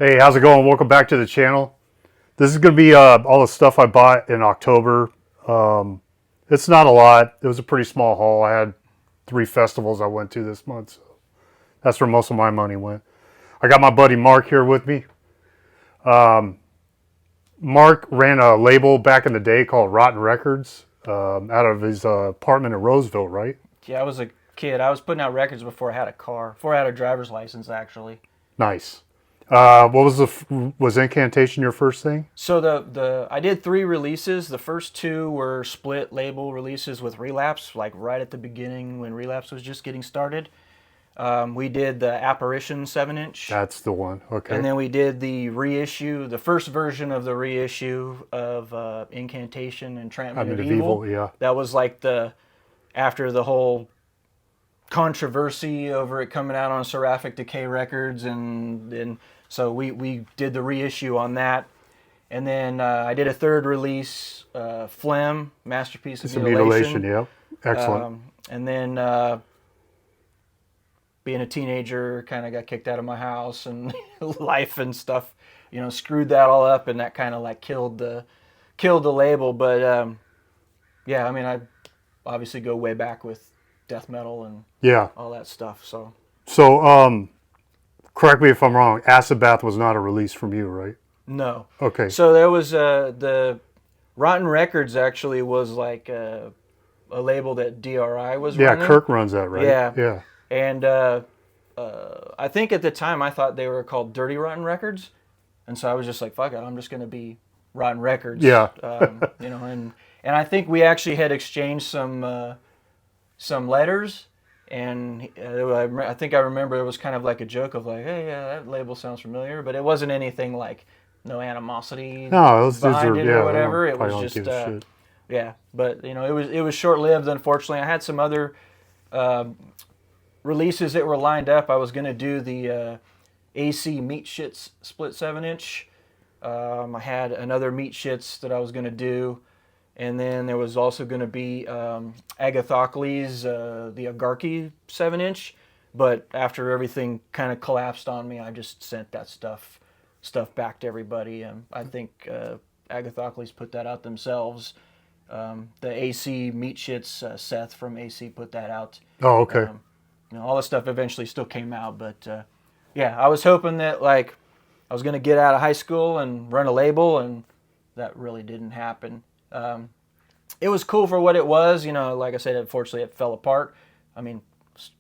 Hey, how's it going? Welcome back to the channel. This is going to be all the stuff I bought in October. It's not a lot. It was a pretty small haul. I had 3 festivals I went to this month. So that's where most of my money went. I got my buddy Mark here with me. Mark ran a label back in the day called Rotten Records out of his apartment in Roseville, right? Yeah, I was a kid. I was putting out records before I had a car. Before I had a driver's license, actually. Nice. What was was Incantation your first thing? So I did 3 releases. The first 2 were split label releases with Relapse, like right at the beginning when Relapse was just getting started. We did the Apparition 7-inch. That's the one. Okay. And then we did the reissue, the first version of the reissue of Incantation, Entrapment of Evil. Yeah. That was like after the whole controversy over it coming out on Seraphic Decay Records, and so we did the reissue on that. And then I did a 3rd release, Phlegm, Masterpiece of Mutilation. Yeah. Excellent. And then being a teenager, kind of got kicked out of my house and life and stuff, screwed that all up, and that kind of like killed the label. But yeah, I mean, I obviously go way back with death metal and all that stuff. So correct me if I'm wrong. Acid Bath was not a release from you, right? No. Okay. So there was the Rotten Records actually was like a label that DRI was running. Yeah, Kirk runs that, right? Yeah. And I think at the time I thought they were called Dirty Rotten Records, and so I was just like, fuck it, I'm just going to be Rotten Records. Yeah. And I think we actually had exchanged some letters, and I think I remember it was kind of like a joke of like, hey, yeah, that label sounds familiar, but it wasn't anything like no animosity behind it or whatever. It was just yeah, but it was short lived. Unfortunately, I had some other releases that were lined up. I was going to do the AC Meat Shits split 7-inch. I had another Meat Shits that I was going to do. And then there was also going to be Agathocles, the Agarki 7-inch. But after everything kind of collapsed on me, I just sent that stuff back to everybody. I think Agathocles put that out themselves. The AC Meat Shits, Seth from AC put that out. Oh, okay. All the stuff eventually still came out, but yeah, I was hoping that like I was going to get out of high school and run a label, and that really didn't happen. It was cool for what it was, like I said, unfortunately it fell apart. I mean,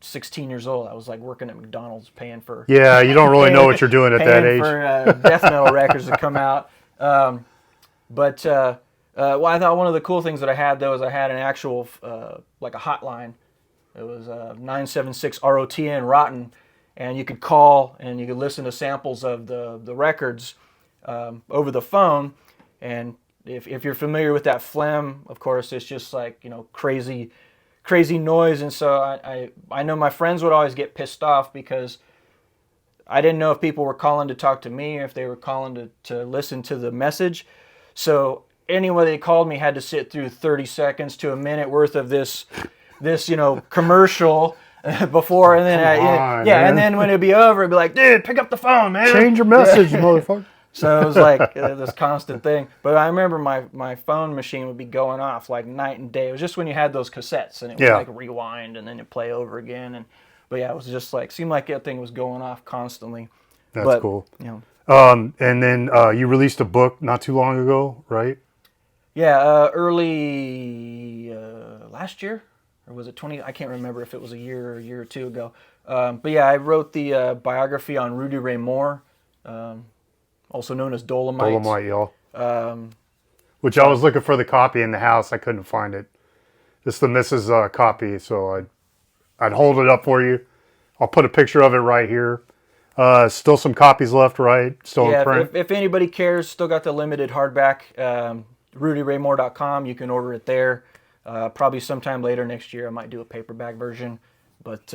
16 years old, I was like working at McDonald's paying for... Yeah, you don't really know what you're doing at that age. For death metal records to come out. But well, I thought one of the cool things that I had, though, is I had an actual, like a hotline. It was 976 ROTN Rotten, and you could call and you could listen to samples of the records over the phone. And if you're familiar with that phlegm, of course, it's just like crazy noise. And so I know my friends would always get pissed off because I didn't know if people were calling to talk to me or if they were calling to listen to the message. So anyone that called me had to sit through 30 seconds to a minute worth of this commercial before, and then and then when it'd be over, it'd be like, dude, pick up the phone, man. Change your message, motherfucker. So it was like this constant thing. But I remember my phone machine would be going off like night and day. It was just when you had those cassettes, and it would like rewind and then it play over again. But yeah, it was just like seemed like that thing was going off constantly. That's cool. And then you released a book not too long ago, right? Yeah, early last year. Or was it 20? I can't remember if it was a year or two ago. But yeah, I wrote the biography on Rudy Ray Moore, also known as Dolomite. Dolomite, y'all. Which I was looking for the copy in the house. I couldn't find it. It's the missus' copy, so I'd hold it up for you. I'll put a picture of it right here. Still some copies left, right? Still in print? If anybody cares, still got the limited hardback. RudyRayMoore.com. You can order it there. Probably sometime later next year I might do a paperback version. But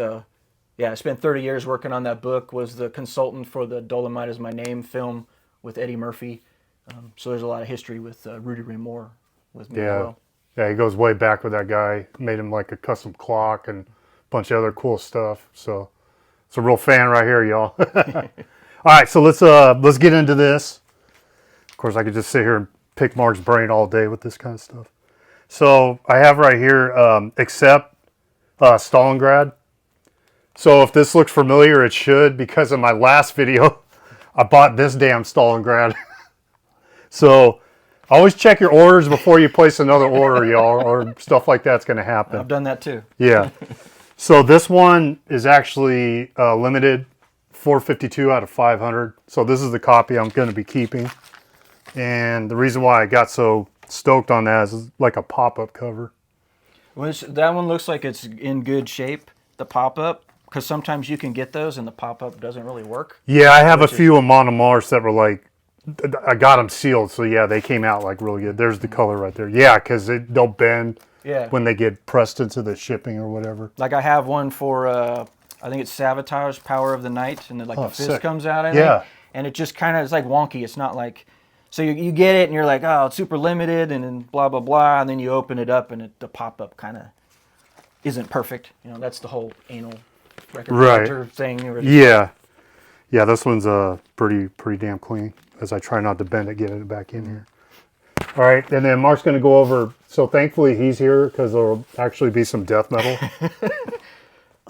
yeah, I spent 30 years working on that book, was the consultant for the Dolomite Is My Name film with Eddie Murphy. So there's a lot of history with Rudy Ray Moore with me as well. Yeah, he goes way back with that guy. Made him like a custom clock and a bunch of other cool stuff. So it's a real fan right here, y'all. All right, so let's get into this. Of course, I could just sit here and pick Mark's brain all day with this kind of stuff. So I have right here, accept Stalingrad. So if this looks familiar, it should, because in my last video, I bought this damn Stalingrad. So always check your orders before you place another order, y'all, or stuff like that's going to happen. I've done that too. Yeah. So this one is actually limited 452 out of 500. So this is the copy I'm going to be keeping. And the reason why I got so stoked on that is like a pop-up cover. That one looks like it's in good shape, the pop-up, because sometimes you can get those and the pop-up doesn't really work. Yeah, I have a few of Monomars that were like, I got them sealed, so yeah, they came out like really good. There's the color right there. Yeah, because they'll bend when they get pressed into the shipping or whatever. Like I have one for, I think it's Sabotage, Power of the Night, and then the fist sick. comes out, I think. And it just kind of, it's like wonky. It's not like, so you get it and you're like, oh, it's super limited and then blah, blah, blah. And then you open it up and the pop-up kind of isn't perfect. You know, that's the whole anal record collector thing. Yeah. Yeah, this one's pretty damn clean, as I try not to bend it, getting it back in here. All right, and then Mark's going to go over, so thankfully he's here because there'll actually be some death metal.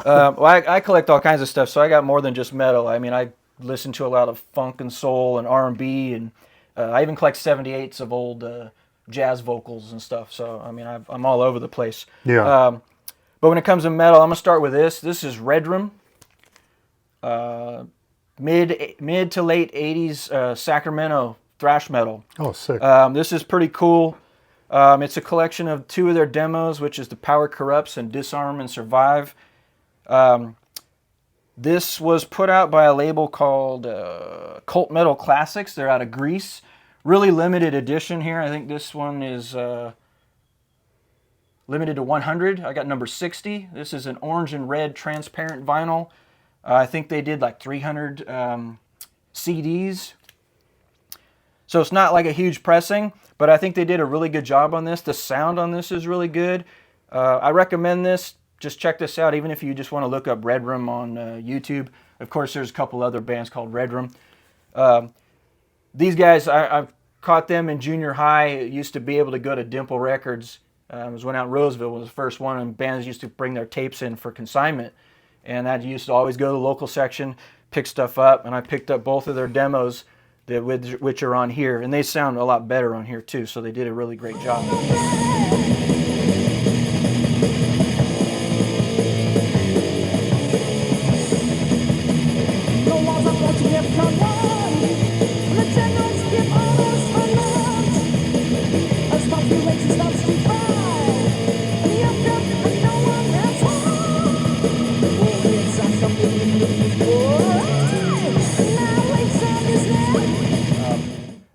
Well, I collect all kinds of stuff, so I got more than just metal. I mean, I listen to a lot of funk and soul and R&B, and I even collect 78s of old jazz vocals and stuff. So, I mean, I'm all over the place. Yeah. But when it comes to metal, I'm going to start with this. This is Redrum. Mid to late 80s Sacramento thrash metal. Oh, sick. This is pretty cool. It's a collection of two of their demos, which is The Power Corrupts and Disarm and Survive. This was put out by a label called Cult Metal Classics. They're out of Greece. Really limited edition here. I think this one is limited to 100. I got number 60. This is an orange and red transparent vinyl. I think they did like 300 CDs. So it's not like a huge pressing, but I think they did a really good job on this. The sound on this is really good. I recommend this. Just check this out, even if you just want to look up Redrum on YouTube. Of course, there's a couple other bands called Redrum. These guys, I've caught them in junior high. I used to be able to go to Dimple Records. It was when out in Roseville was the first one, and bands used to bring their tapes in for consignment. And I used to always go to the local section, pick stuff up, and I picked up both of their demos, which are on here. And they sound a lot better on here, too, so they did a really great job.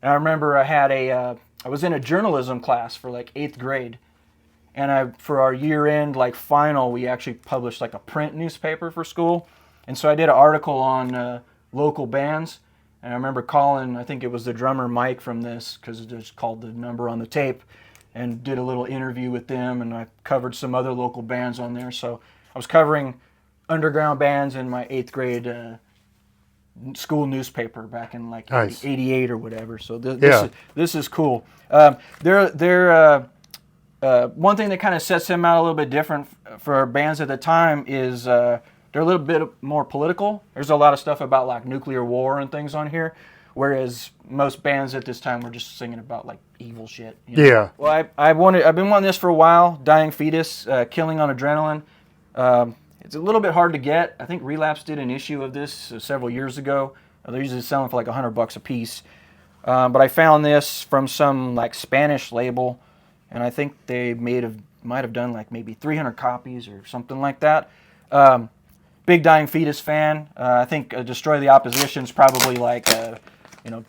I remember I was in a journalism class for like 8th grade, and for our year-end like final, we actually published like a print newspaper for school, and so I did an article on local bands, and I remember calling, I think it was the drummer Mike from this, because it just called the number on the tape, and did a little interview with them, and I covered some other local bands on there, so I was covering underground bands in my 8th grade school newspaper back in like nice. 88 or whatever. So this is cool. They're one thing that kind of sets them out a little bit different for bands at the time is they're a little bit more political. There's a lot of stuff about like nuclear war and things on here, whereas most bands at this time were just singing about like evil shit. You know? Yeah. Well, I've been wanting this for a while. Dying Fetus, Killing on Adrenaline. It's a little bit hard to get. I think Relapse did an issue of this several years ago. They're usually selling for like $100 a piece. But I found this from some like Spanish label, and I think they might have done like maybe 300 copies or something like that. Big Dying Fetus fan. I think Destroy the Opposition's probably like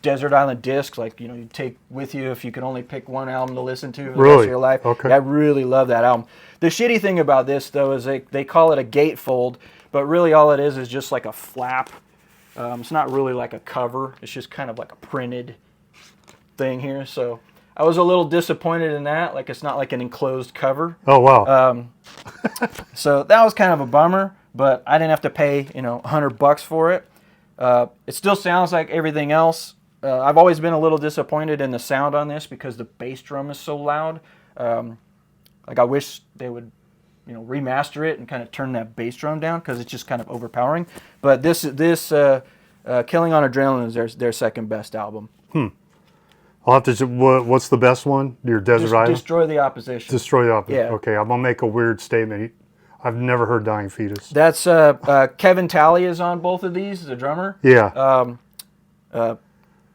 Desert Island Discs, like you take with you if you could only pick one album to listen to for the rest of your life. Okay. Yeah, I really love that album. The shitty thing about this though is they call it a gatefold, but really all it is just like a flap. It's not really like a cover. It's just kind of like a printed thing here. So I was a little disappointed in that. Like it's not like an enclosed cover. Oh wow. So that was kind of a bummer, but I didn't have to pay $100 for it. It still sounds like everything else. I've always been a little disappointed in the sound on this because the bass drum is so loud. Like I wish they would, remaster it and kind of turn that bass drum down because it's just kind of overpowering. But this Killing on Adrenaline is their second best album. I'll have to. What's the best one? Your Desert Island? Destroy the Opposition. Destroy the Opposition. Yeah. Okay, I'm gonna make a weird statement. I've never heard Dying Fetus. That's Kevin Talley is on both of these as a drummer. Yeah.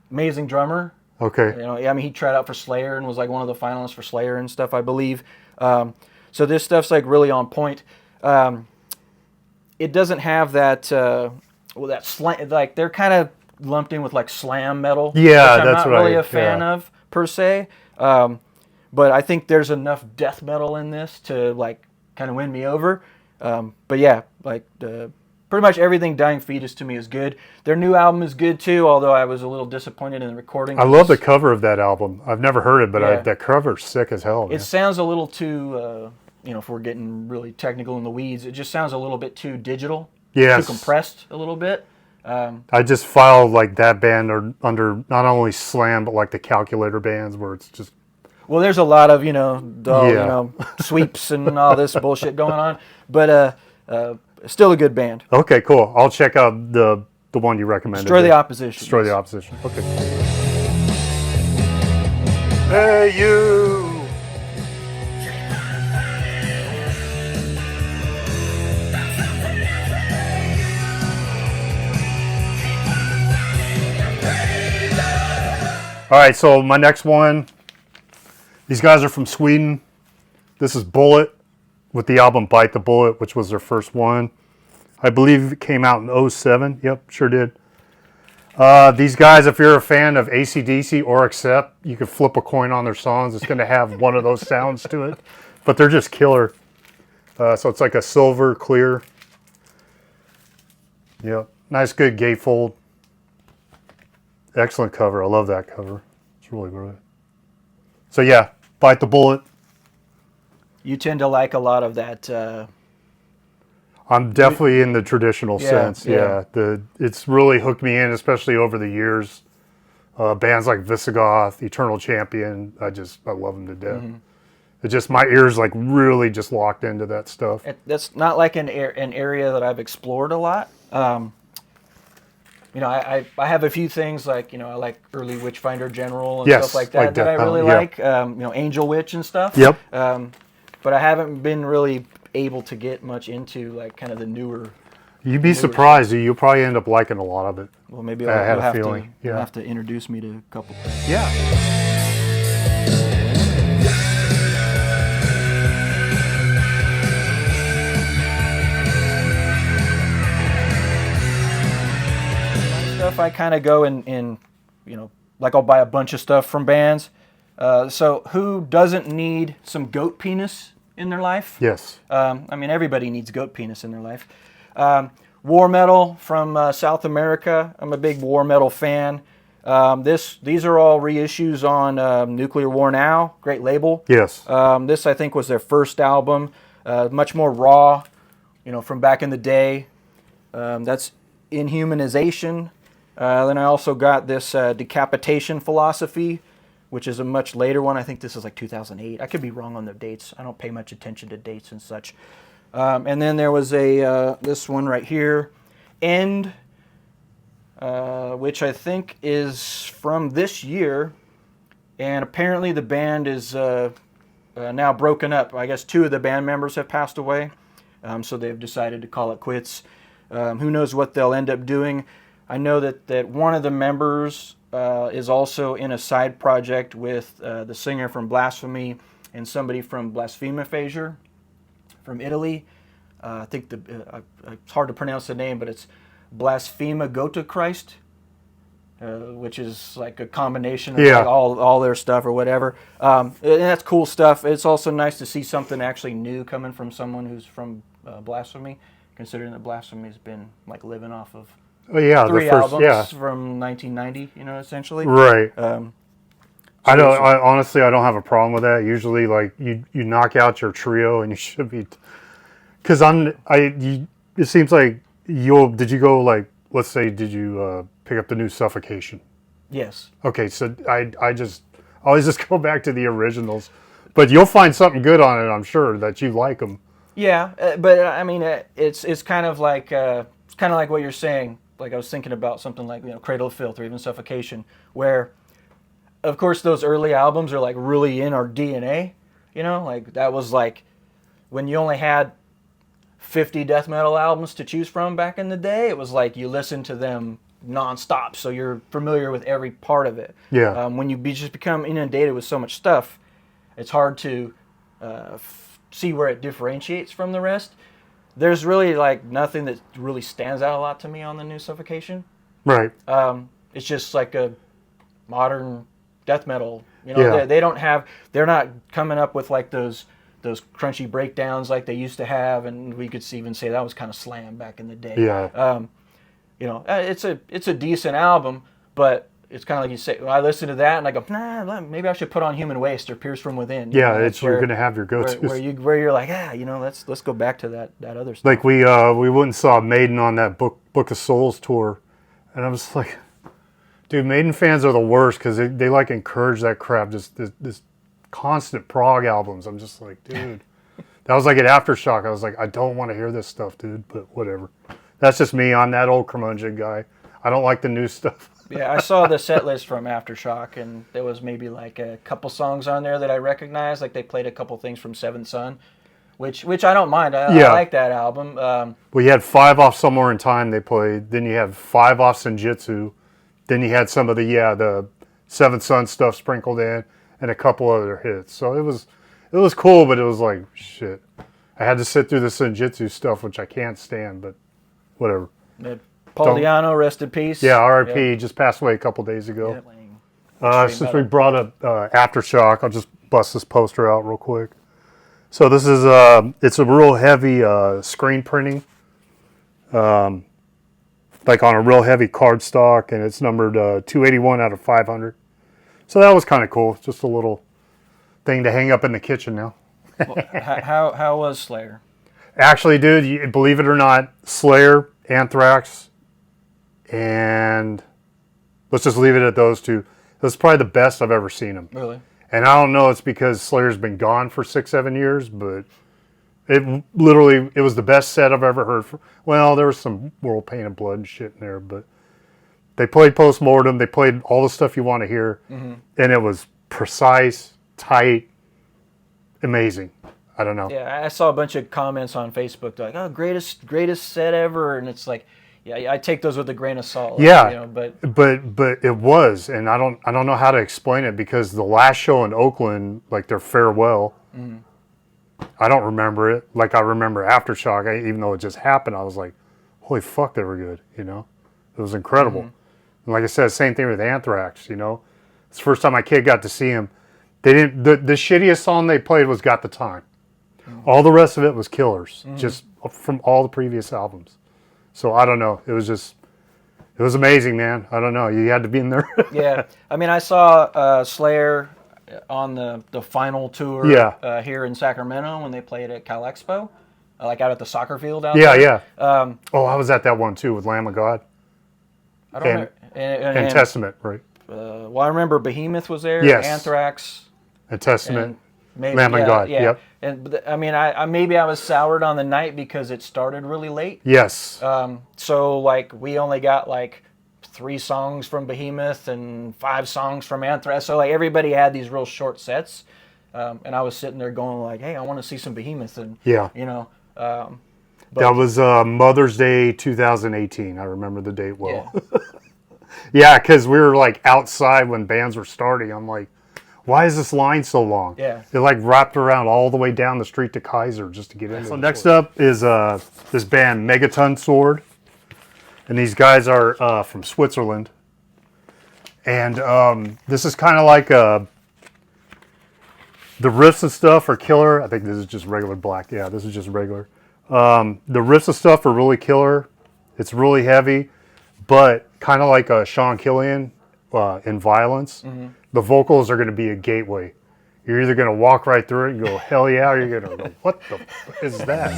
Amazing drummer. Okay. He tried out for Slayer and was like one of the finalists for Slayer and stuff, I believe. So this stuff's like really on point. It doesn't have that that slam, like they're kind of lumped in with like slam metal. Yeah, which that's I'm what not really a fan of per se. But I think there's enough death metal in this to like kind of win me over. But yeah, like pretty much everything Dying Fetus to me is good. Their new album is good too, although I was a little disappointed in the recording. I love the cover of that album. I've never heard it, but that cover's sick as hell. Man. It sounds a little too, if we're getting really technical in the weeds, it just sounds a little bit too digital. Yes. Too compressed a little bit. I just file like that band under not only slam, but like the Calculator bands where it's just... Well, there's a lot of, sweeps and all this bullshit going on, but still a good band. Okay, cool. I'll check out the one you recommended. Destroy the Opposition. Destroy the Opposition. Okay. Hey, you! All right, so my next one, these guys are from Sweden. This is Bullet with the album Bite the Bullet, which was their first one. I believe it came out in 2007. Yep, sure did. These guys, if you're a fan of AC/DC or Accept, you could flip a coin on their songs. It's going to have one of those sounds to it. But they're just killer. So it's like a silver clear. Yep, nice good gatefold. Excellent cover. I love that cover. It's really good. So yeah, Bite the Bullet. You tend to like a lot of that. I'm definitely in the traditional sense. Yeah. It's really hooked me in, especially over the years. Bands like Visigoth, Eternal Champion. I love them to death. Mm-hmm. It just, my ears like really just locked into that stuff. That's not like an area that I've explored a lot. I have a few things like, I like early Witchfinder General and stuff like that that I really like. Angel Witch and stuff. Yep. But I haven't been really able to get much into like kind of the newer. You'd be surprised. You'll probably end up liking a lot of it. Well, maybe you'll have to introduce me to a couple things. Yeah. Stuff I kind of go in, like I'll buy a bunch of stuff from bands. So who doesn't need some goat penis in their life? Yes. Everybody needs goat penis in their life. War metal from South America. I'm a big war metal fan. These are all reissues on Nuclear War Now, great label. Yes. This I think was their first album, much more raw, from back in the day. That's Inhumanization. Then I also got this Decapitation Philosophy, which is a much later one. I think this is like 2008. I could be wrong on the dates. I don't pay much attention to dates and such. And then there was this one right here, End, which I think is from this year. And apparently the band is now broken up. I guess 2 of the band members have passed away. So they've decided to call it quits. Who knows what they'll end up doing. I know that one of the members is also in a side project with the singer from Blasphemy and somebody from Blasphemaphasia from Italy. I think it's hard to pronounce the name, but it's Blasphema Gota Christ, which is like a combination of like all their stuff or whatever. And that's cool stuff. It's also nice to see something actually new coming from someone who's from Blasphemy, considering that Blasphemy's been like living off of 3 albums from 1990, essentially. Right. I honestly don't have a problem with that. Usually, like you knock out your trio, and you should be, because it seems like did you go like let's say, did you pick up the new Suffocation? Yes. Okay, so I just always just go back to the originals, but you'll find something good on it, I'm sure, that you like them. Yeah, but I mean, it's kind of like what you're saying. Like I was thinking about something like Cradle of Filth or even Suffocation, where, of course, those early albums are like really in our DNA. Like that was like when you only had 50 death metal albums to choose from back in the day. It was like you listened to them nonstop, so you're familiar with every part of it. Yeah. When you just become inundated with so much stuff, it's hard to see where it differentiates from the rest. There's really like nothing that really stands out a lot to me on the new Suffocation. Right. It's just like a modern death metal. Yeah. They're not coming up with like those crunchy breakdowns like they used to have, and we could even say that was kind of slam back in the day. Yeah. It's a decent album, but it's kind of like you say. I listen to that and I go, nah, maybe I should put on Human Waste or Pierce from Within. Yeah, you're gonna have your go-tos. Where you're like, let's go back to that other stuff. Like we went and saw Maiden on that Book of Souls tour, and I was like, dude, Maiden fans are the worst because they like encourage that crap, just this constant prog albums. I'm just like, dude, that was like at Aftershock. I was like, I don't want to hear this stuff, dude, but whatever. That's just me. I'm that old curmudgeon guy. I don't like the new stuff. Yeah, I saw the set list from Aftershock, and there was maybe like a couple songs on there that I recognized. Like they played a couple things from Seventh Son, which I don't mind. I like that album. Well, you had 5 off Somewhere in Time they played. Then you had 5 off Senjutsu. Then you had some of the Seventh Son stuff sprinkled in, and a couple other hits. So it was cool, but it was like shit. I had to sit through the Senjutsu stuff, which I can't stand, but whatever. Paul Di'Anno, rest in peace. Yeah, R.I.P. Just passed away a couple days ago. Since we brought up Aftershock, I'll just bust this poster out real quick. So this is it's a real heavy screen printing, like on a real heavy cardstock, and it's numbered 281 out of 500. So that was kind of cool. Just a little thing to hang up in the kitchen now. How was Slayer? Actually, dude, believe it or not, Slayer, Anthrax, and let's just leave it at those two. That's probably the best I've ever seen them. Really? And I don't know, it's because Slayer's been gone for 6-7 years, but it was the best set I've ever heard. Well, there was some World Pain and Blood and shit in there, but they played Postmortem. They played all the stuff you want to hear, and it was precise, tight, amazing. I don't know. Yeah, I saw a bunch of comments on Facebook like, "Oh, greatest set ever," and it's like, yeah, I take those with a grain of salt. Yeah, but it was, and I don't know how to explain it because the last show in Oakland, like their farewell, I don't remember it. Like I remember Aftershock, even though it just happened, I was like, holy fuck, they were good. It was incredible. And like I said, same thing with Anthrax. It's the first time my kid got to see him. They didn't. The shittiest song they played was "Got the Time." All the rest of it was killers, just from all the previous albums. So I don't know. It was amazing, man. I don't know. You had to be in there. Yeah. I mean, I saw Slayer on the final tour here in Sacramento when they played at Cal Expo, like out at the soccer field out there. Yeah. I was at that one too with Lamb of God. I don't know. And Testament, right? Well, I remember Behemoth was there. Yes. Anthrax. And Testament. Maybe, Lamb of God. Yeah. Yep. And I mean, I was soured on the night because it started really late. Yes. So like we only got like 3 songs from Behemoth and 5 songs from Anthrax. So like everybody had these real short sets, and I was sitting there going like, "Hey, I want to see some Behemoth." And yeah, that was Mother's Day 2018. I remember the date well. Yeah, because we were like outside when bands were starting. I'm like, why is this line so long? Yeah. It like wrapped around all the way down the street to Kaiser just to get in. So next up is this band Megaton Sword. And these guys are from Switzerland. And this is kind of like the riffs and stuff are killer. I think this is just regular black. Yeah, this is just regular. The riffs and stuff are really killer. It's really heavy, but kind of like Sean Killian in Violence. The vocals are going to be a gateway. You're either going to walk right through it and go, hell yeah, or you're going to go, what the f- is that?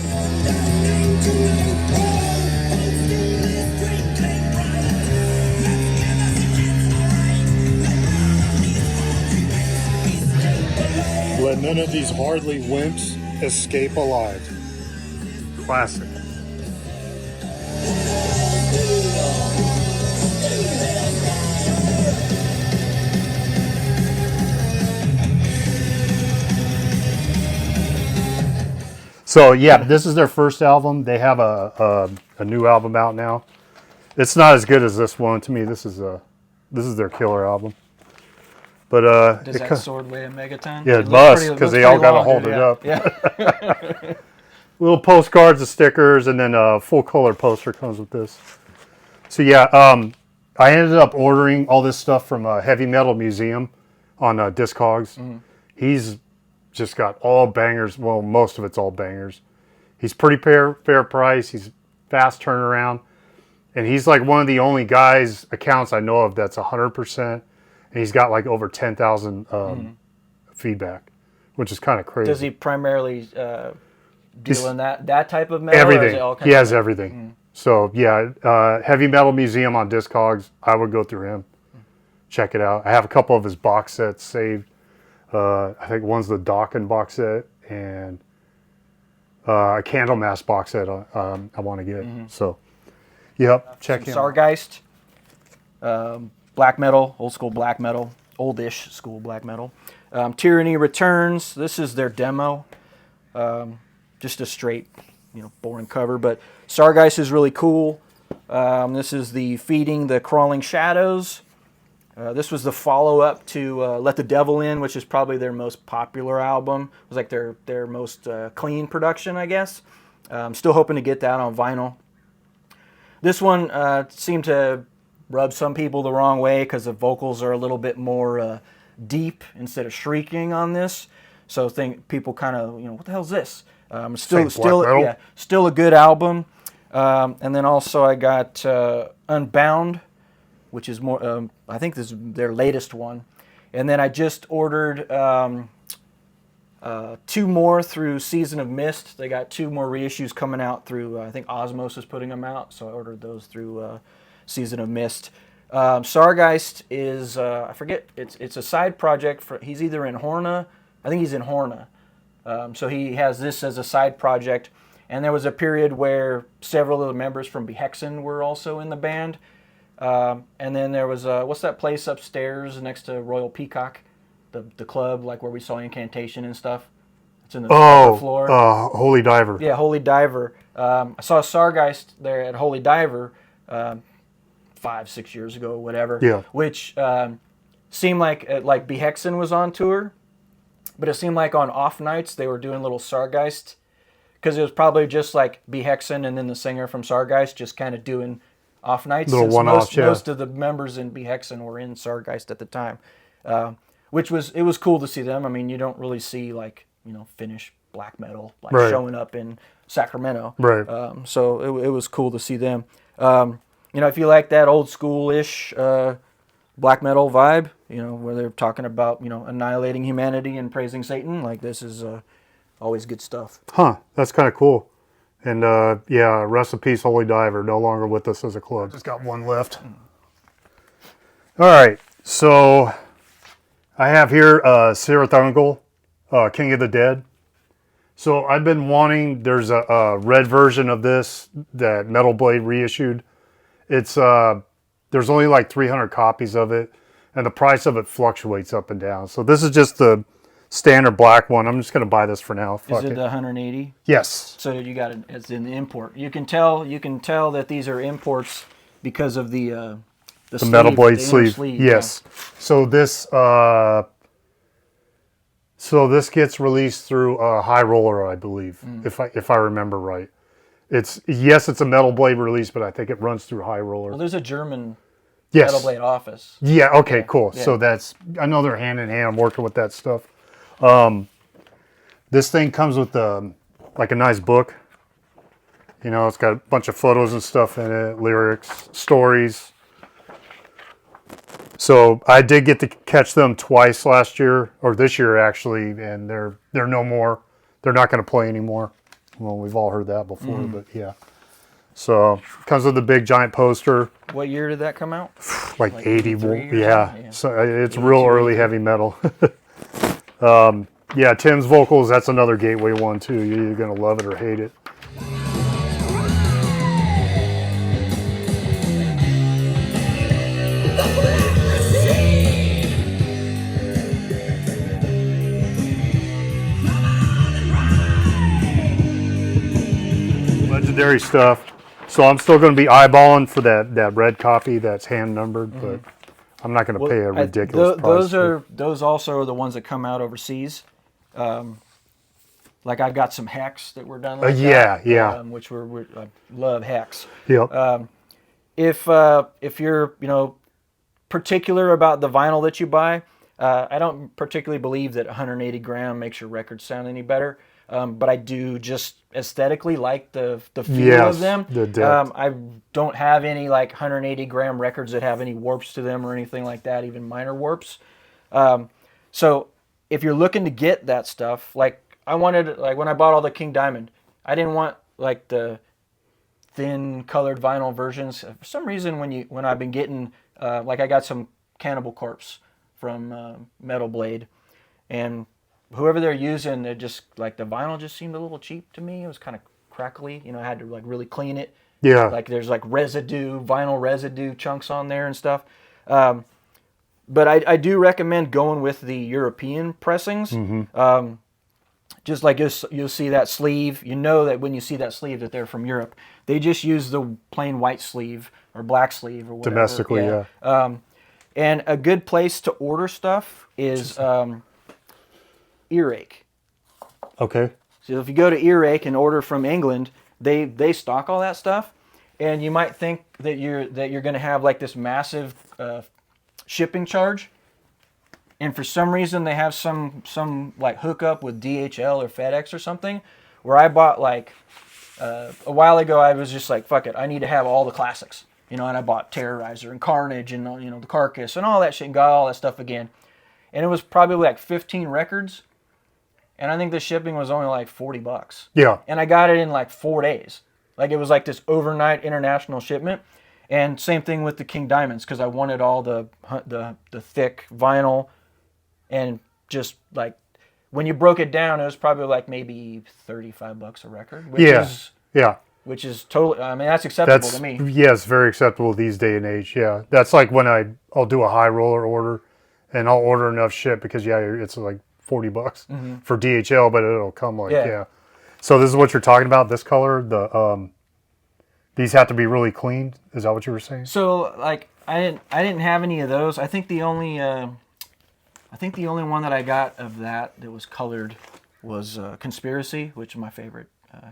Let none of these hardly wimps escape alive. Classic. So yeah, this is their first album. They have a new album out now. It's not as good as this one. To me, this is their killer album. But Does that sword weigh a megaton? Yeah, it must, because they all got to hold it up. Yeah. Little postcards, the stickers, and then a full color poster comes with this. So yeah, I ended up ordering all this stuff from Heavy Metal Museum on Discogs. Mm-hmm. He's just got all bangers. Well, most of it's all bangers. He's pretty fair price. He's fast turnaround. And he's like one of the only accounts I know of that's 100%. And he's got like over 10,000 feedback, which is kind of crazy. Does he primarily deal in that type of metal? Everything. He has everything. Mm. So yeah, Heavy Metal Museum on Discogs. I would go through him. Check it out. I have a couple of his box sets saved. I think one's the Dawkins box set and a Candlemass box set I want to get. Mm-hmm. So, yep, check him. Sargeist, black metal, old school black metal, oldish school black metal. Tyranny Returns. This is their demo. Just a straight, boring cover. But Sargeist is really cool. This is the Feeding the Crawling Shadows. This was the follow-up to Let the Devil In, which is probably their most popular album. It was like their most clean production, I guess. Still hoping to get that on vinyl. This one seemed to rub some people the wrong way because the vocals are a little bit more deep instead of shrieking on this. So people kind of, what the hell is this? Still a good album. And then also I got Unbound, which is more, I think this is their latest one. And then I just ordered 2 more through Season of Mist. They got 2 more reissues coming out through, I think Osmos is putting them out, so I ordered those through Season of Mist. Sargeist is, I forget, it's a side project. He's either in Horna, I think he's in Horna. So he has this as a side project. And there was a period where several of the members from Behexen were also in the band. And then there was, what's that place upstairs next to Royal Peacock? The club, like where we saw Incantation and stuff. It's in the floor. Holy Diver. Yeah, Holy Diver. I saw Sargeist there at Holy Diver 5-6 years ago, or whatever. Yeah. Which seemed like Behexen was on tour, but it seemed like on off nights they were doing little Sargeist, because it was probably just like Behexen and then the singer from Sargeist just kind of doing off nights. Little one-offs, yeah. Most of the members in Behexen were in Sargeist at the time. Which was cool to see them. I mean, you don't really see Finnish black metal showing up in Sacramento. Right. So it was cool to see them. If you like that old school-ish black metal vibe, where they're talking about annihilating humanity and praising Satan, like this is always good stuff. Huh. That's kind of cool. And rest in peace, Holy Diver. No longer with us as a club. Just got one left. All right. So I have here Sirathungal, King of the Dead. So I've been wanting, there's a red version of this that Metal Blade reissued. It's there's only like 300 copies of it, and the price of it fluctuates up and down. So this is just the standard black one. I'm just going to buy this for now. Is it the 180? Yes. So you got it as in the import. You can tell that these are imports because of the sleeve, Metal Blade sleeve. Yeah. Yes. So this gets released through High Roller, I believe, if I remember right. It's a Metal Blade release, but I think it runs through High Roller. Well, there's a German Metal Blade office. Yeah. Okay. Cool. Yeah. So I know they're hand in hand. I'm working with that stuff. This thing comes with a nice book. It's got a bunch of photos and stuff in it, lyrics, stories. So I did get to catch them twice last year, or this year actually, and they're no more. They're not going to play anymore. Well, we've all heard that before, but yeah. So it comes with a big giant poster. What year did that come out? like 80. Yeah. So it's real early heavy metal. Yeah, Tim's vocals, that's another gateway one too. You're either going to love it or hate it. Legendary stuff. So I'm still going to be eyeballing for that red copy that's hand numbered, but I'm not going to pay a ridiculous price. Those also are the ones that come out overseas. Like I've got some hex that were done like that. Yeah. Which I love hex. Yep. If you're particular about the vinyl that you buy, I don't particularly believe that 180 gram makes your record sound any better. But I do just aesthetically like the feel of them. The depth. I don't have any like 180 gram records that have any warps to them or anything like that, even minor warps. So if you're looking to get that stuff, like I wanted, like when I bought all the King Diamond, I didn't want like the thin colored vinyl versions. For some reason, when I've been getting, like I got some Cannibal Corpse from Metal Blade, and whoever they're using, they're just like the vinyl just seemed a little cheap to me. It was kind of crackly. I had to like really clean it. Yeah. Like there's like vinyl residue chunks on there and stuff. But I do recommend going with the European pressings. Just like you'll see that sleeve. You know that when you see that sleeve that they're from Europe. They just use the plain white sleeve or black sleeve or whatever. Domestically, yeah. And a good place to order stuff is Earache. Okay. So if you go to Earache and order from England, they stock all that stuff, and you might think that you're going to have like this massive shipping charge, and for some reason they have some like hookup with DHL or FedEx or something. Where I bought like a while ago, I was just like, fuck it, I need to have all the classics, and I bought Terrorizer and Carnage and the Carcass and all that shit, and got all that stuff again, and it was probably like 15 records. And I think the shipping was only like $40. Yeah. And I got it in like 4 days. Like it was like this overnight international shipment. And same thing with the King Diamonds, because I wanted all the thick vinyl, and just like when you broke it down, it was probably like maybe $35 a record. Which is totally. I mean, that's acceptable to me. Yeah, it's very acceptable these day and age. Yeah, that's like when I'll do a high roller order, and I'll order enough shit because it's like $40 for DHL, but it'll come like So this is what you're talking about. This color, these have to be really clean. Is that what you were saying? So like I didn't have any of those. I think the only one that I got of that was colored was Conspiracy, which is my favorite.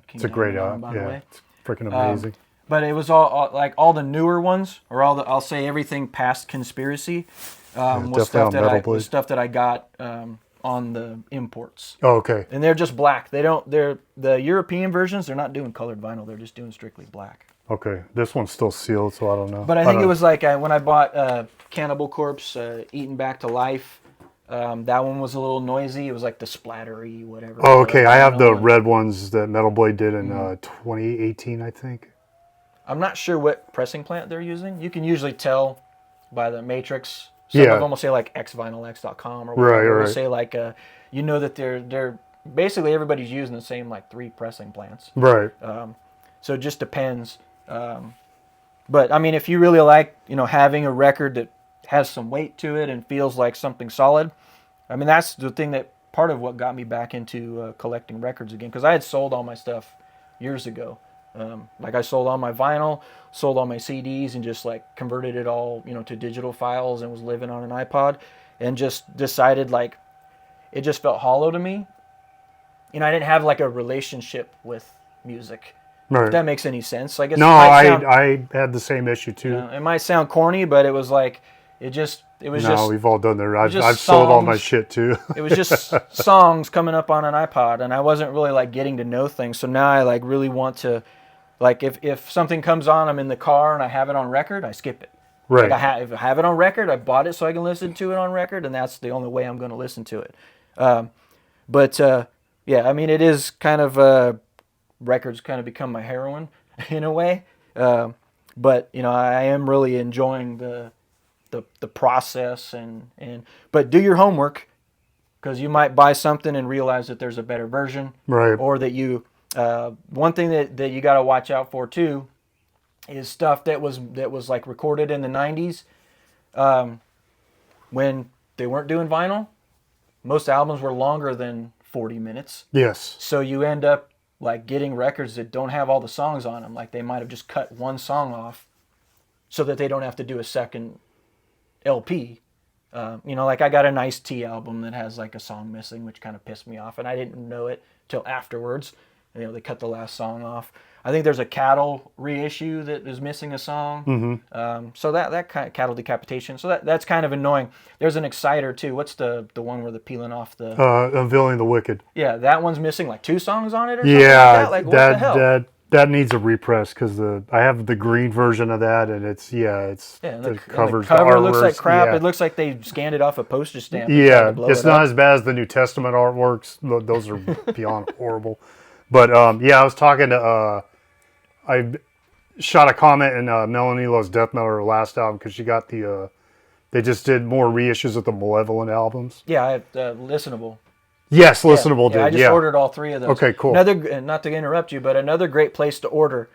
King it's a great album, by the way. It's freaking amazing. But it was all like all the newer ones, or I'll say everything past Conspiracy was stuff that I got on the imports. Oh, okay. And they're just black. They're the European versions. They're not doing colored vinyl. They're just doing strictly black. Okay. This one's still sealed, so I don't know. But I think it was like when I bought Cannibal Corpse, Eaten Back to Life. That one was a little noisy. It was like the splattery, whatever. Oh, okay. I have the red ones that Metal Blade did in 2018, I think. I'm not sure what pressing plant they're using. You can usually tell by the matrix. Some of them will say like xvinylx.com or whatever. Right. They'll say like, that they're basically everybody's using the same like 3 pressing plants. Right. So it just depends. But I mean, if you really like, having a record that has some weight to it and feels like something solid, I mean, that's the thing that part of what got me back into collecting records again, because I had sold all my stuff years ago. Like I sold all my vinyl, sold all my CDs, and just like converted it all, to digital files, and was living on an iPod, and just decided like it just felt hollow to me. I didn't have like a relationship with music. Right. If that makes any sense. I guess. No, I had the same issue too. It might sound corny, but it was like we've all done that. I've songs, sold all my shit too. It was just songs coming up on an iPod, and I wasn't really like getting to know things. So now I like really want to. Like if something comes on, I'm in the car and I have it on record, I skip it. Right. Like if I have it on record, I bought it so I can listen to it on record, and that's the only way I'm going to listen to it. I mean, it is kind of records kind of become my heroin in a way. But I am really enjoying the process but do your homework. because you might buy something and realize that there's a better version, Right. or that you. One thing that you got to watch out for too is stuff that was like recorded in the 90s, when they weren't doing vinyl. Most albums were longer than 40 minutes. Yes. So you end up like getting records that don't have all the songs on them. Like they might have just cut one song off so that they don't have to do a second LP. Like I got an Ice-T album that has like a song missing, which kind of pissed me off, and I didn't know it till afterwards. They cut the last song off. I think there's a Cattle reissue that is missing a song. So that kind of Cattle Decapitation. So that's kind of annoying. There's an Exciter too. What's the one where they're peeling off the? Unveiling the Wicked. Yeah, that one's missing like 2 songs on it or something Yeah, like that. Like what the hell? That needs a repress because I have the green version of that, and it's and the the cover looks like crap. Yeah. It looks like they scanned it off a postage stamp. Yeah, it's not as bad as the New Testament artworks. Those are beyond horrible. But I was talking to I shot a comment in Melanie Lowe's Death Metal, her last album, because she got the they just did more reissues of the Malevolent albums. Yeah, I have Listenable. Yes, Listenable did. I just ordered all 3 of those. Okay, cool. Another, not to interrupt you, but another great place to order.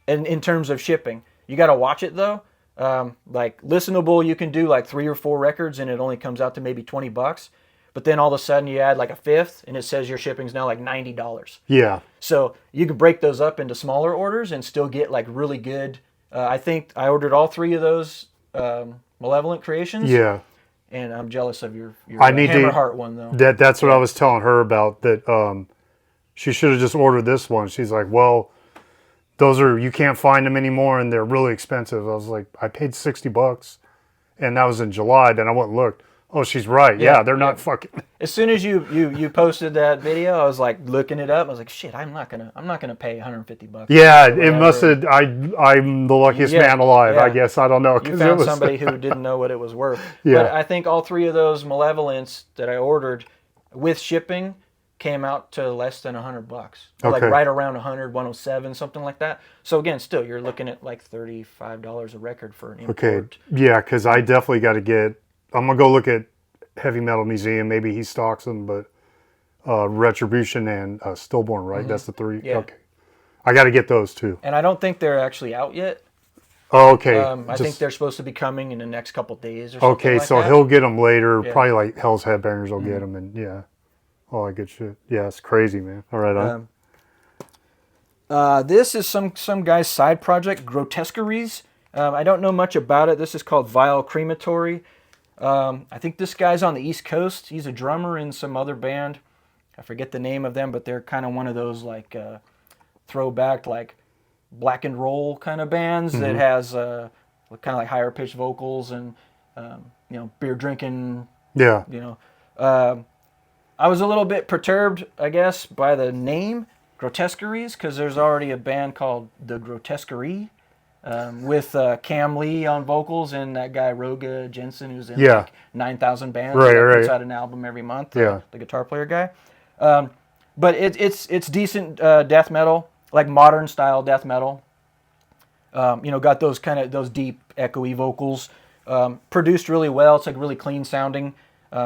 In terms of shipping, you got to watch it though. Like Listenable, you can do like 3 or 4 records, and it only comes out to maybe $20. But then all of a sudden you add like a 5th, and it says your shipping's now like $90. Yeah. So you can break those up into smaller orders and still get like really good. I think I ordered all 3 of those Malevolent creations. Yeah. And I'm jealous of your I need Hammerheart one though. That's what I was telling her about. That she should have just ordered this one. She's like, well, you can't find them anymore, and they're really expensive. I was like, I paid $60, and that was in July. Then I went and looked. Oh, she's right. Yeah, they're not fucking. As soon as you posted that video, I was like looking it up. I was like, shit, I'm not gonna pay $150. Yeah, it must have. I'm the luckiest man alive. Yeah. I guess I don't know. You found somebody who didn't know what it was worth. Yeah. But I think all 3 of those Malevolents that I ordered with shipping came out to less than $100. Or like right around 100, 107, something like that. So again, still you're looking at like $35 a record for an import. Okay. Yeah, because I definitely got to get. I'm gonna go look at Heavy Metal Museum. Maybe he stocks them, but Retribution and Stillborn, right? That's the 3. Yeah. Okay. I got to get those too. And I don't think they're actually out yet. Oh, okay. I think they're supposed to be coming in the next couple days or something. Okay, like so that. he'll get them later. Yeah. Probably like Hell's Headbangers will get them, and all that good shit. Yeah, it's crazy, man. All right. This is some guy's side project, Grotesqueries. I don't know much about it. This is called Vile Crematory. I think this guy's on the East Coast. He's a drummer in some other band. I forget the name of them, but they're kind of one of those like throwback, like black and roll kind of bands that has kind of like higher pitched vocals and beer drinking. Yeah. I was a little bit perturbed, I guess, by the name Grotesqueries, because there's already a band called The Grotesquerie. With Cam Lee on vocals and that guy Roga Jensen, who's in like 9,000 bands. Right. Puts out an album every month. Yeah. The guitar player guy. But it's decent death metal, like modern style death metal. Got those those deep echoey vocals. Produced really well. It's like really clean sounding,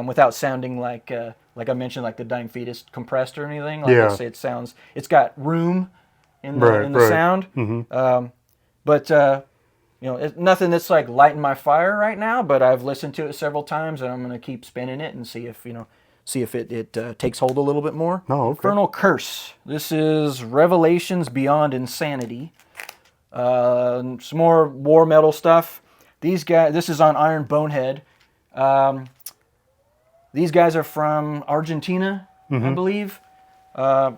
without sounding like I mentioned, like the Dying Fetus compressed or anything. Like I say, it's got room in the sound. Mm-hmm. But it's nothing that's like lighting my fire right now. But I've listened to it several times, and I'm gonna keep spinning it and see if it takes hold a little bit more. Oh, okay. Infernal Curse. This is Revelations Beyond Insanity. Some more war metal stuff. These guys. This is on Iron Bonehead. These guys are from Argentina, I believe.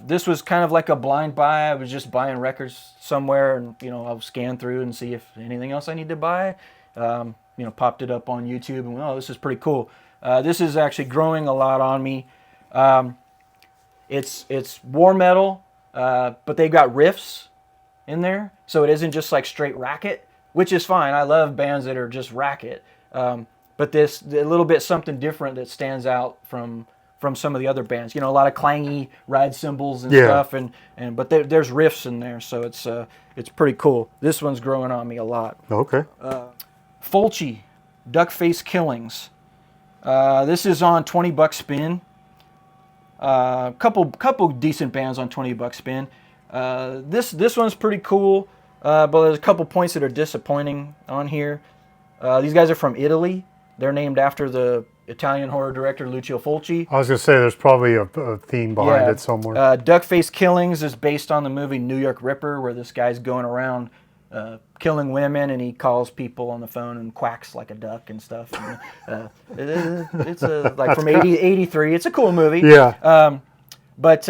This was kind of like a blind buy. I was just buying records somewhere, and I'll scan through and see if anything else I need to buy. Popped it up on YouTube, and this is pretty cool. This is actually growing a lot on me. It's war metal, but they've got riffs in there, so it isn't just like straight racket, which is fine. I love bands that are just racket, but this a little bit something different that stands out from some of the other bands. A lot of clangy ride cymbals and stuff, but there's riffs in there, so it's pretty cool. This one's growing on me a lot. Okay. Fulci, Duckface Killings. This is on 20 buck spin. Couple decent bands on 20 buck spin. This one's pretty cool, but there's a couple points that are disappointing on here. These guys are from Italy. They're named after the Italian horror director Lucio Fulci. I was going to say there's probably a theme behind it somewhere. Duckface Killings is based on the movie New York Ripper, where this guy's going around killing women, and he calls people on the phone and quacks like a duck and stuff. And, it's like from 83. It's a cool movie. Yeah. But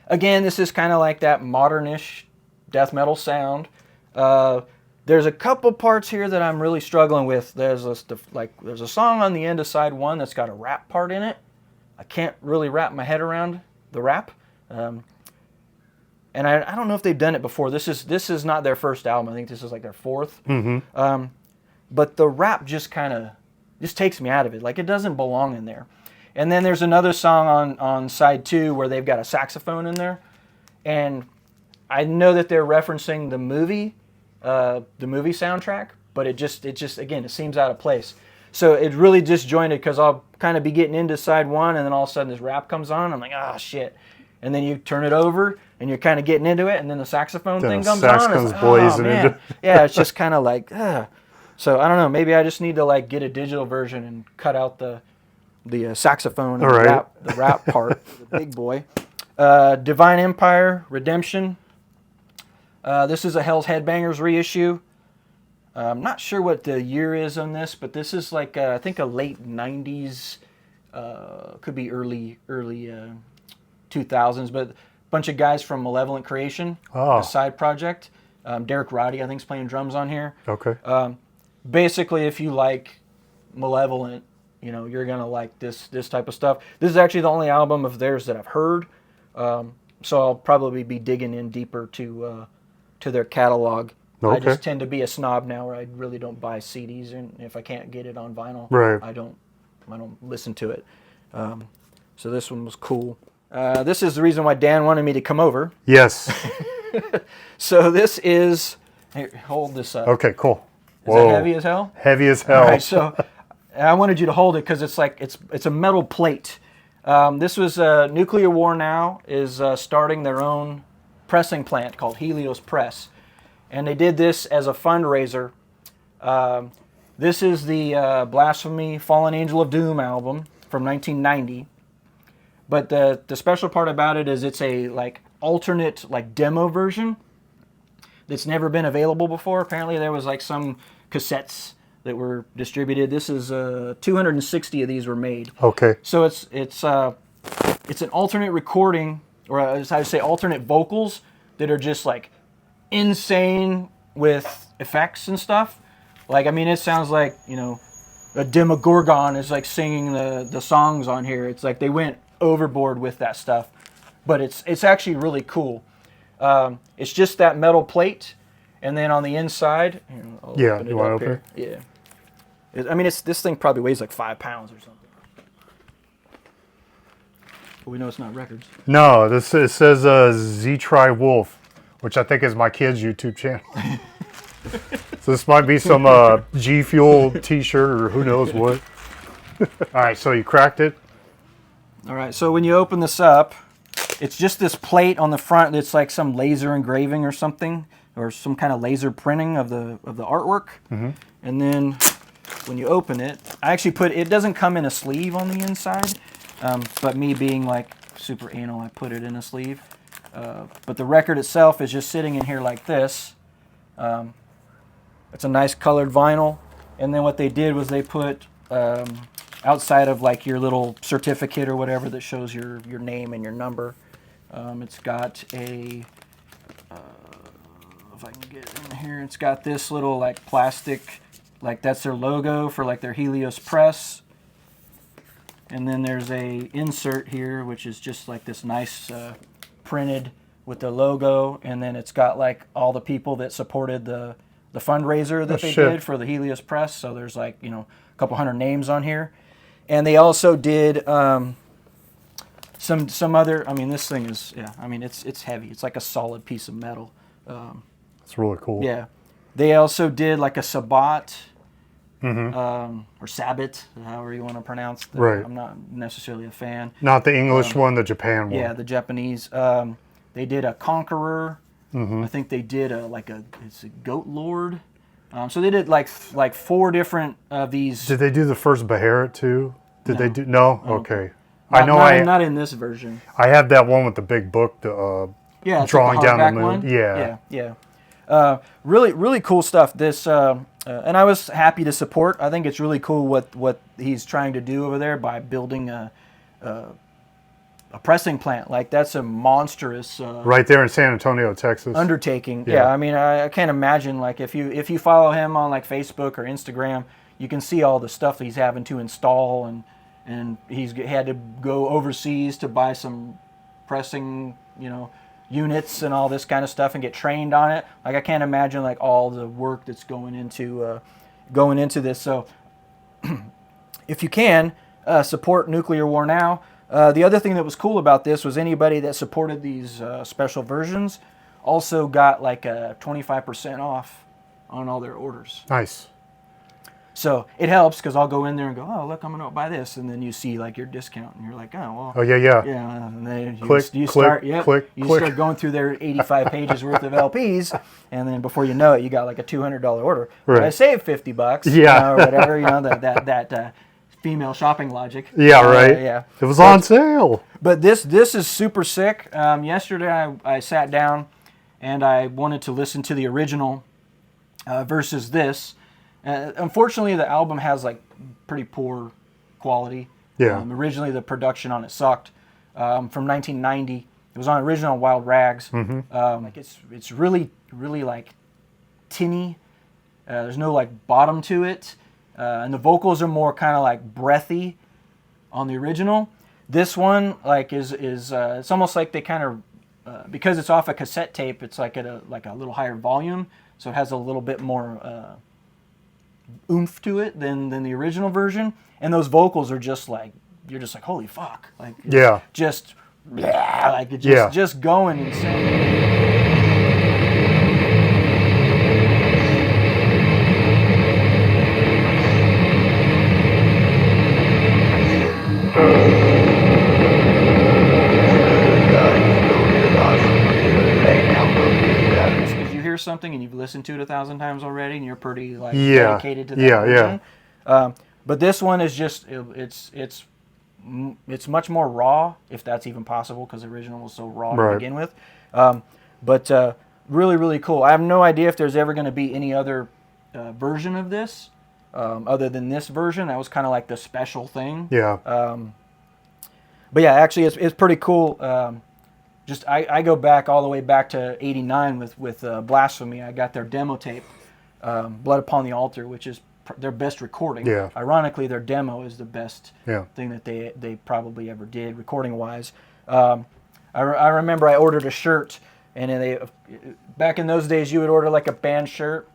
again, this is kind of like that modernish death metal sound. There's a couple parts here that I'm really struggling with. There's a song on the end of side 1 that's got a rap part in it. I can't really wrap my head around the rap. And I don't know if they've done it before. This is not their first album. I think this is like their 4th. Mm-hmm. But the rap just takes me out of it. Like, it doesn't belong in there. And then there's another song on side 2 where they've got a saxophone in there. And I know that they're referencing the movie soundtrack, but it just again, it seems out of place. So it's really disjointed, because I'll kind of be getting into side 1, and then all of a sudden this rap comes on. I'm like, ah, shit. And then you turn it over, and you're kind of getting into it, and then the saxophone thing comes on. Comes blazing into. Yeah, it's just kind of like, So I don't know. Maybe I just need to like get a digital version and cut out the saxophone and the rap part, the big boy. Divine Empire Redemption. This is a Hell's Headbangers reissue. I'm not sure what the year is on this, but this is like I think a late 90s, could be early 2000s, but a bunch of guys from Malevolent Creation, a side project. Derek Roddy, I think, is playing drums on here. Okay. Basically, if you like Malevolent, you're gonna like this type of stuff. This is actually the only album of theirs that I've heard, so I'll probably be digging in deeper to their catalog. Okay. I just tend to be a snob now, where I really don't buy CDs, and if I can't get it on vinyl, I don't listen to it. So this one was cool. This is the reason why Dan wanted me to come over. Yes. So this is. Here, hold this up. Okay, cool. Is it heavy as hell? Heavy as hell. All right, so I wanted you to hold it because it's a metal plate. This was Nuclear War Now is starting their own pressing plant called Helios Press, and they did this as a fundraiser. This is the Blasphemy Fallen Angel of Doom album from 1990. But the special part about it is it's a like alternate like demo version that's never been available before. Apparently there was like some cassettes that were distributed. This is 260 of these were made. Okay. So it's an alternate recording, or as I would say, alternate vocals that are just like insane with effects and stuff. Like, I mean, it sounds like, a Demogorgon is like singing the songs on here. It's like they went overboard with that stuff, but it's actually really cool. It's just that metal plate, and then on the inside, you want to open it? Yeah. I mean, this thing probably weighs like 5 pounds or something. But we know it's not records. No, it says Z-Try Wolf, which I think is my kid's YouTube channel. So this might be some G Fuel t-shirt or who knows what. All right, so you cracked it. All right, so when you open this up, it's just this plate on the front that's like some laser engraving or something, or some kind of laser printing of the artwork. Mm-hmm. And then when you open it, I actually it doesn't come in a sleeve on the inside, but me being like super anal, I put it in a sleeve. But the record itself is just sitting in here like this. It's a nice colored vinyl, and then what they did was they put outside of like your little certificate or whatever that shows your name and your number, it's got a if I can get in here, it's got this little like plastic, like that's their logo for like their Helios Press, and then there's a insert here which is just like this nice printed with the logo, and then it's got like all the people that supported the fundraiser that they did for the Helios Press. So there's like, a couple hundred names on here. And they also did some other, I mean, this thing is, it's heavy. It's like a solid piece of metal. It's really cool. Yeah. They also did like a Sabbat or Sabbath, however you want to pronounce that. Right. I'm not necessarily a fan. Not the English one, the Japan one. Yeah, the Japanese. They did a Conqueror. I think they did it's a Goat Lord. So they did like 4 different of these. Did they do the first Beharit too? Did they do? No? Okay. Not in this version. I have that one with the big book, Yeah, it's drawing like the down the hardback moon. one. Yeah. Yeah. Really, really cool stuff. This, and I was happy to support. I think it's really cool what he's trying to do over there by building a pressing plant. Like that's a monstrous Right there in San Antonio, Texas. undertaking. Yeah. Yeah, I mean, I can't imagine like if you follow him on like Facebook or Instagram, you can see all the stuff he's having to install, and he's had to go overseas to buy some pressing, units and all this kind of stuff and get trained on it. Like I can't imagine like all the work that's going into this. So if you can support Nuclear War Now. The other thing that was cool about this was anybody that supported these special versions also got like a 25% off on all their orders. Nice. So it helps because I'll go in there and go, oh, look, I'm going to buy this. And then you see like your discount and you're like, oh, well. Oh, yeah. Yeah, and then you Click, start going through their 85 pages worth of LPs, and then before you know it, you got like a $200 order. Right. I saved $50, Yeah. or whatever, that female shopping logic. Yeah, right. Yeah. It was on sale. But this is super sick. Yesterday I sat down and I wanted to listen to the original versus this. Unfortunately, the album has like pretty poor quality. Yeah. Originally, the production on it sucked. From 1990, it was on original Wild Rags. Like it's really like tinny. There's no like bottom to it, and the vocals are more kind of like breathy on the original. This one like is it's almost like they kind of because it's off a cassette tape. It's like at a little higher volume, so it has a little bit more oomph to it than the original version. And those vocals are just like you're just like holy fuck, like Yeah. just like it's just going insane. Because you hear something and you've listened to it 1,000 times already, and you're pretty like dedicated to that version. But this one is just it's much more raw, if that's even possible, because the original was so raw to begin with. But really, really cool. I have no idea if there's ever going to be any other version of this other than this version. That was kind of like the special thing. Yeah. But yeah, actually, it's pretty cool. I go back all the way back to '89 with Blasphemy. I got their demo tape, Blood Upon the Altar, which is their best recording. Yeah. Ironically, their demo is the best thing that they probably ever did recording wise. I remember I ordered a shirt, and back in those days you would order like a band shirt,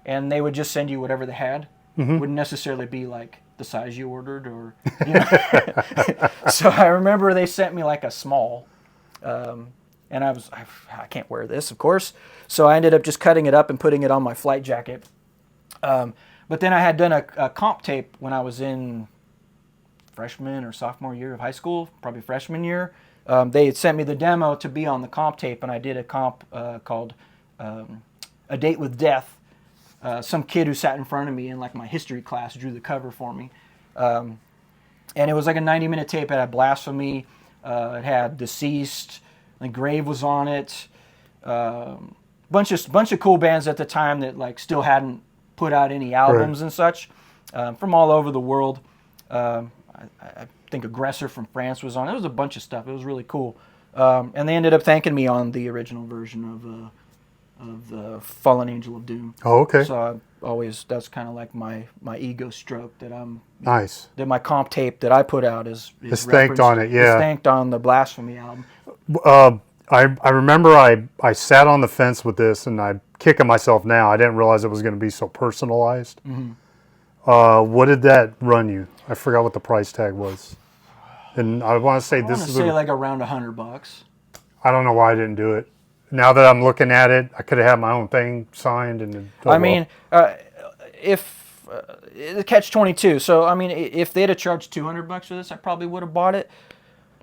and they would just send you whatever they had. Wouldn't necessarily be like the size you ordered, or So I remember they sent me like a small, and I can't wear this, of course. So I ended up just cutting it up and putting it on my flight jacket. But then I had done a comp tape when I was in freshman or sophomore year of high school, probably freshman year. They had sent me the demo to be on the comp tape, and I did a comp called A Date with Death. Some kid who sat in front of me in like my history class drew the cover for me. And it was like a 90-minute tape. It had Blasphemy, it had Deceased, the Grave was on it. Bunch of cool bands at the time that like still hadn't put out any albums and such, from all over the world. I think Aggressor from France was on. It was a bunch of stuff. It was really cool. And they ended up thanking me on the original version of the Fallen Angel of Doom. Oh, okay. So that's kind of like my ego stroke that I'm Nice. that my comp tape that I put out is thanked on it. Yeah. Is thanked on the Blasphemy album. I remember I sat on the fence with this, and I'm kicking myself now. I didn't realize it was going to be so personalized. What did that run you? I forgot what the price tag was. And I want to say like around $100. I don't know why I didn't do it. Now that I'm looking at it, I could have had my own thing signed. And I mean, if it's catch-22. So I mean, if they'd have charged $200 for this, I probably would have bought it.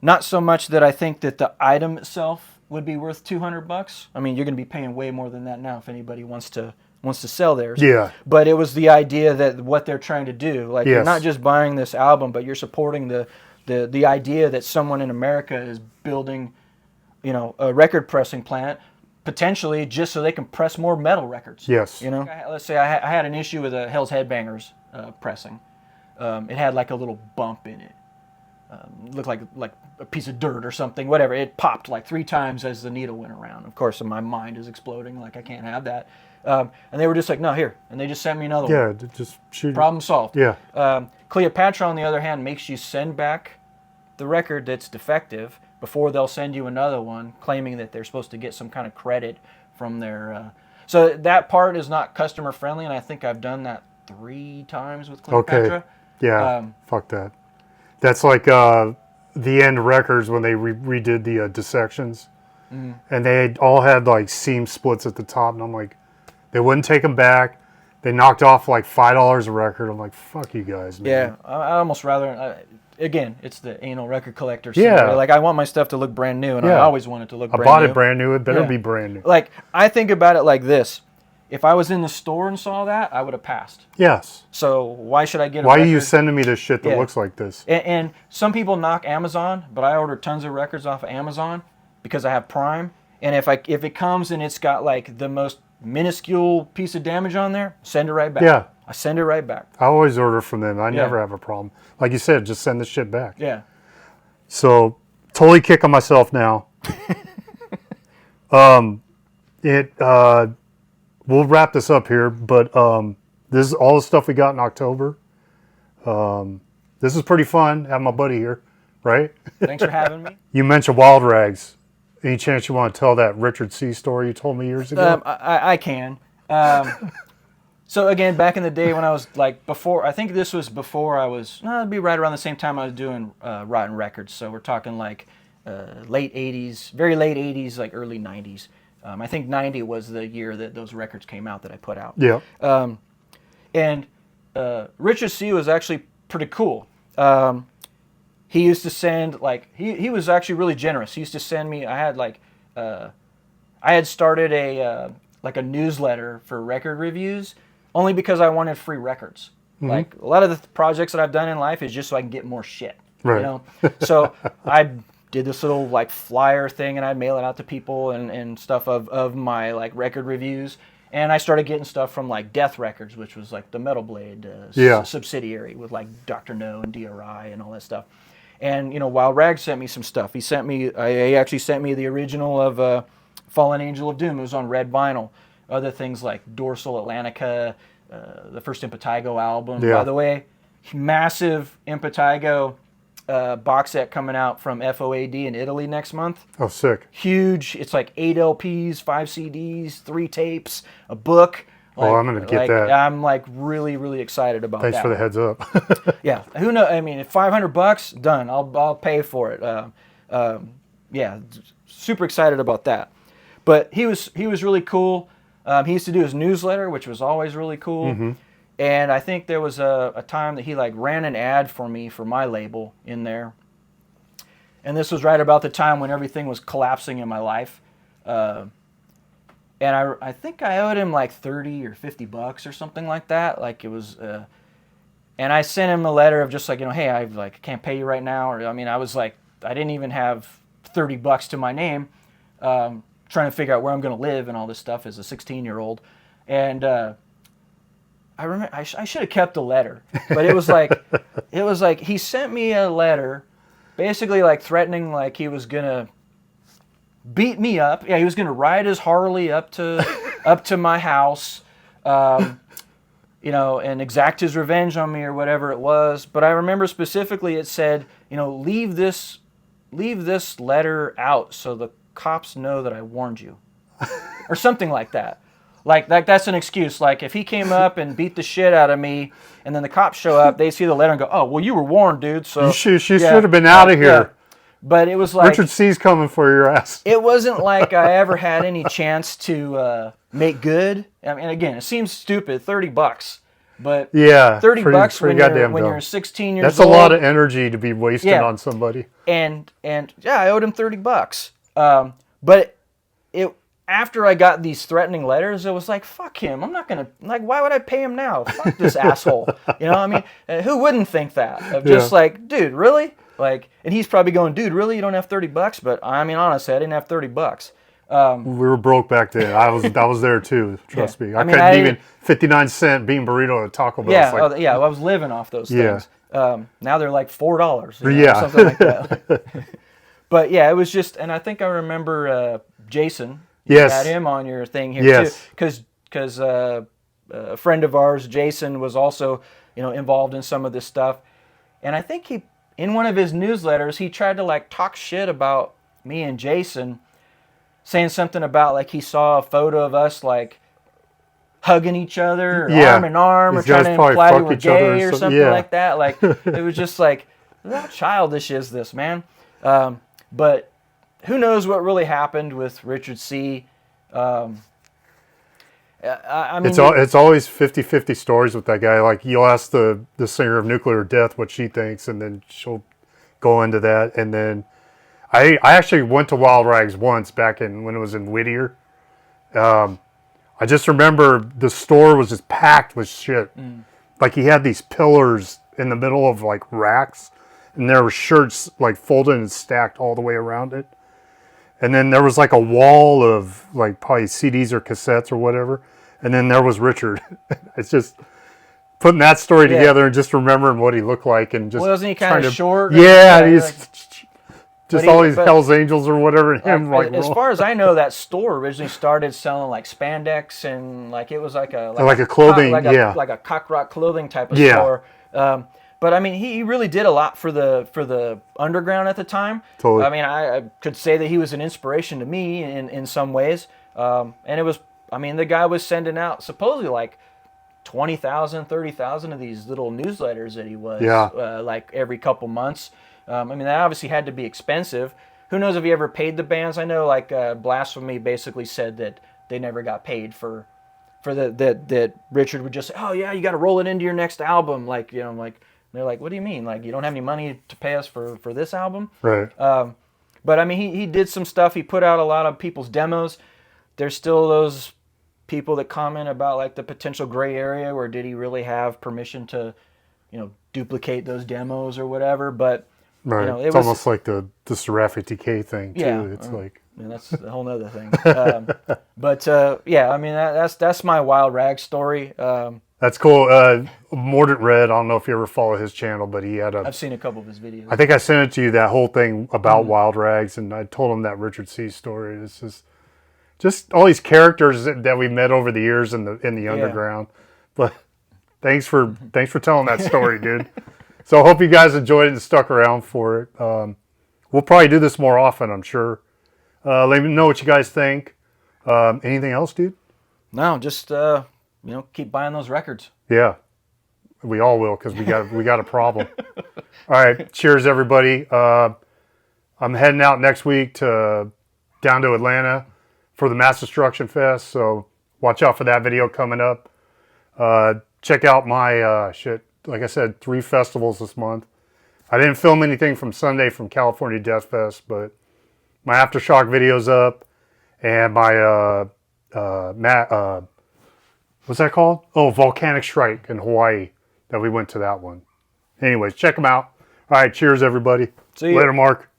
Not so much that I think that the item itself would be worth $200. I mean, you're going to be paying way more than that now if anybody wants to sell theirs. Yeah. But it was the idea that what they're trying to do, like you're not just buying this album, but you're supporting the idea that someone in America is building, you know, a record pressing plant, potentially just so they can press more metal records. Yes. You know, let's say I had an issue with a Hell's Headbangers pressing. It had like a little bump in it. Looked like a piece of dirt or something, whatever. It popped like 3 times as the needle went around. Of course, my mind is exploding, like I can't have that. And they were just like, no, here. And they just sent me another one. Yeah, just shoot. Problem solved. Yeah. Cleopatra, on the other hand, makes you send back the record that's defective before they'll send you another one, claiming that they're supposed to get some kind of credit from their... So that part is not customer friendly, and I think I've done that 3 times with Cleopatra. Okay. Yeah, fuck that. That's like the End Records when they redid the dissections. Mm-hmm. And they all had like seam splits at the top, and I'm like, they wouldn't take them back. They knocked off like $5 a record. I'm like, fuck you guys, man. Yeah, I almost rather... again, it's the anal record collector. Yeah. Like, I want my stuff to look brand new, and I always want it to look brand new. I bought it brand new. It better be brand new. Like, I think about it like this. If I was in the store and saw that, I would have passed. Yes. So why should I get a Why record? are you sending me this shit that looks like this? And some people knock Amazon, but I order tons of records off of Amazon because I have Prime. And if it comes and it's got like the most minuscule piece of damage on there, send it right back. Yeah. I send it right back. I always order from them. I never have a problem. Like you said, just send the shit back. Yeah. So, totally kicking myself now. We'll wrap this up here, but this is all the stuff we got in October. This is pretty fun. Have my buddy here, right? Thanks for having me. You mentioned Wild Rags. Any chance you want to tell that Richard C. story you told me years ago? I can. So again, back in the day when I was like before, I think this was before I was, it'd be right around the same time I was doing Rotten Records. So we're talking like late 80s, very late 80s, like early 90s. I think 90 was the year that those records came out that I put out. Yeah. And Richard C. was actually pretty cool. He used to send, like, he was actually really generous. He used to send me, I had started a newsletter for record reviews only because I wanted free records. Mm-hmm. Like, a lot of the projects that I've done in life is just so I can get more shit. Right. You know? So I did this little, like, flyer thing, and I'd mail it out to people and stuff of my, like, record reviews. And I started getting stuff from, like, Death Records, which was, like, the Metal Blade subsidiary with, like, Dr. No and DRI and all that stuff. And, you know, Wild Rag sent me some stuff. He actually sent me the original of Fallen Angel of Doom. It was on red vinyl. Other things like Dorsal Atlantica, the first Impetigo album. Yeah. By the way, massive Impetigo box set coming out from FOAD in Italy next month. Oh, sick. Huge. It's like 8 LPs, 5 CDs, 3 tapes, a book. Like, I'm going to get that. I'm like really, really excited about that. Thanks for the heads up. Yeah. Who knows? I mean, $500, done. I'll pay for it. Yeah. Super excited about that. But he was really cool. He used to do his newsletter, which was always really cool. Mm-hmm. And I think there was a time that he like ran an ad for me for my label in there. And this was right about the time when everything was collapsing in my life. And I think I owed him like $30 or $50 or something like that. Like it was, and I sent him a letter of just like, you know, hey, I can't pay you right now. Or I mean, I was like, I didn't even have $30 to my name, trying to figure out where I'm going to live and all this stuff as a 16-year-old. And I remember I should have kept the letter, but it was like he sent me a letter, basically like threatening like he was gonna beat me up. Yeah, he was gonna ride his Harley up to my house, you know, and exact his revenge on me or whatever it was. But I remember specifically it said, you know, leave this letter out so the cops know that I warned you, or something like that. Like that's an excuse. Like if he came up and beat the shit out of me, and then the cops show up, they see the letter and go, "Oh, well, you were warned, dude." So she should have been out of here. Yeah. But it was like Richard C's coming for your ass. It wasn't like I ever had any chance to make good. I mean, again, it seems stupid, $30. But yeah, $30 pretty goddamn when dumb. you're 16 years That's old. a lot of energy to be wasting on somebody. And yeah, I owed him $30. But after I got these threatening letters, it was like, fuck him. I'm not gonna, like, why would I pay him now? Fuck this asshole. You know what I mean? Who wouldn't think that? Of just like, dude, really? Like, and he's probably going, dude, really? You don't have $30? But I mean, honestly, I didn't have $30. We were broke back then. I was there too. Trust me. I mean, couldn't even 59-cent bean burrito at Taco Bell. Yeah, Like, I was living off those things. Now they're like $4. Yeah. Something like that. But yeah, it was just, and I think I remember Jason. You had him on your thing here too, because a friend of ours, Jason, was also involved in some of this stuff, and I think he, in one of his newsletters, he tried to like talk shit about me and Jason, saying something about like he saw a photo of us like hugging each other, arm in arm, or trying to imply we were gay or something like that. Like it was just like, how childish is this, man? But who knows what really happened with Richard C. I mean, it's always 50-50 stories with that guy. Like you'll ask the singer of Nuclear Death what she thinks, and then she'll go into that. And then I actually went to Wild Rags once back when it was in Whittier. I just remember the store was just packed with shit. Like he had these pillars in the middle of like racks, and there were shirts like folded and stacked all the way around it. And then there was like a wall of like probably CDs or cassettes or whatever. And then there was Richard. It's just putting that story together and just remembering what he looked like and just wasn't he kind of short? Yeah, he's just all these Hell's Angels or whatever. And him like as far as I know, that store originally started selling like spandex and like it was like a clothing, like a cock rock clothing type of store. But I mean, he really did a lot for the underground at the time. Totally. I mean, I could say that he was an inspiration to me in some ways. And it was, I mean, the guy was sending out supposedly like 20,000, 30,000 of these little newsletters that he was like every couple months. I mean, that obviously had to be expensive. Who knows if he ever paid the bands? I know like Blasphemy basically said that they never got paid for that Richard would just say, oh yeah, you got to roll it into your next album. Like, like, they're like, what do you mean? Like, you don't have any money to pay us for this album? Right. But I mean, he did some stuff. He put out a lot of people's demos. There's still those people that comment about like the potential gray area where did he really have permission to, duplicate those demos or whatever. But right. It's almost like the Seraphic Decay thing too. Yeah, it's like that's a whole nother thing. But yeah, I mean that's my Wild Rag story. That's cool. Mordant Red, I don't know if you ever follow his channel, but he had I've seen a couple of his videos. I think I sent it to you, that whole thing about Wild Rags, and I told him that Richard C. story. It's just all these characters that we met over the years in the underground. But thanks for telling that story, dude. So I hope you guys enjoyed it and stuck around for it. We'll probably do this more often, I'm sure. Let me know what you guys think. Anything else, dude? No, just keep buying those records. Yeah, we all will because we got a problem. All right, cheers, everybody. I'm heading out next week down to Atlanta for the Mass Destruction Fest, so watch out for that video coming up. Check out my like I said, 3 festivals this month. I didn't film anything from Sunday from California Death Fest, but my Aftershock video's up, and my what's that called? Oh, Volcanic Strike in Hawaii. That we went to that one. Anyways, check them out. All right, cheers, everybody. See you later, Mark.